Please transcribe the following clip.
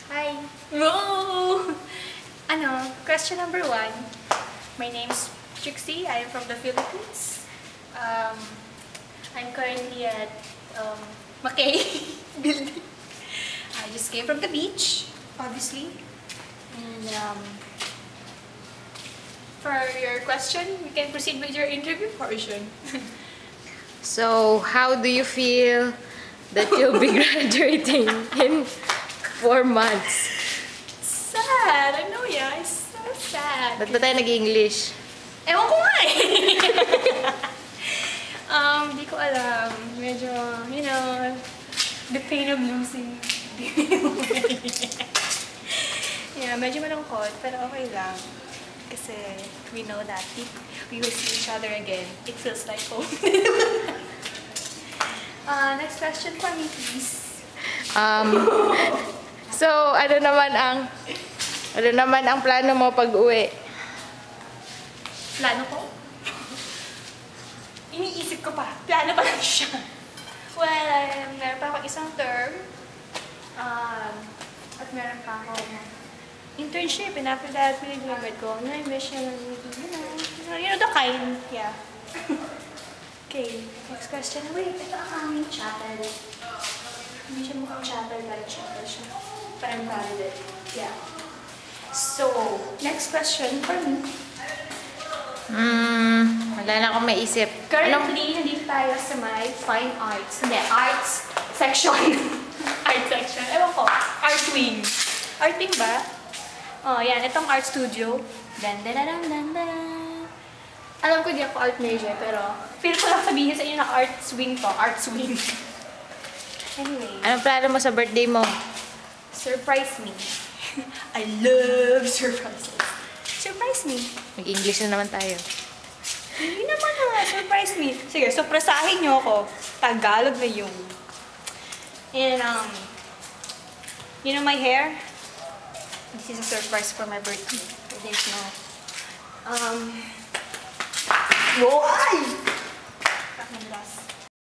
Hi! No! Question number 1. My name's Trixie. I am from the Philippines. I'm currently at Makay building. I just came from the beach, obviously. And for your question, we can proceed with your interview portion. So, how do you feel that you'll be graduating in 4 months? Sad! I know, yeah. It's so sad. Ba't ba tayo nag-English? Ewan ko nga eh. Di ko alam. Medyo, the pain of losing. Yeah, medyo malungkot, pero okay lang. Kasi we know that if we will see each other again, it feels like home. Next question for me, please. So, ano naman ang plano mo pag-uwi? Plano ko? Iniisip ko pa. Plano pa lang siya. Well, meron pa akong isang term. At meron pa akong internship. And after that, pinag-graduate ko. I wish you know the kind. Yeah. Okay, next question. Wait, ito ang aming chapel. Hindi siya mukhang chapel, but chapel siya. Parang valid. Yeah. So, next question for me. Wala na akong maisip. Currently, nandito tayo sa my fine arts. Hindi, arts section. Art section. Ewan ko. Art wing. Art wing ba? Oh, yan. Itong art studio. Dan. Alam ko di ako art major, pero feel ko lang sabihin sa inyo na art swing to. Art swing. Anyway. Anong plano mo sa birthday mo? Surprise me. I love surprises. Surprise me. Mag-English na naman tayo. Hindi naman na. Surprise me. Sige, surpresahin niyo ako. Tagalog na yung. And, you know my hair? This is a surprise for my birthday. I didn't know. Whoa! Ay!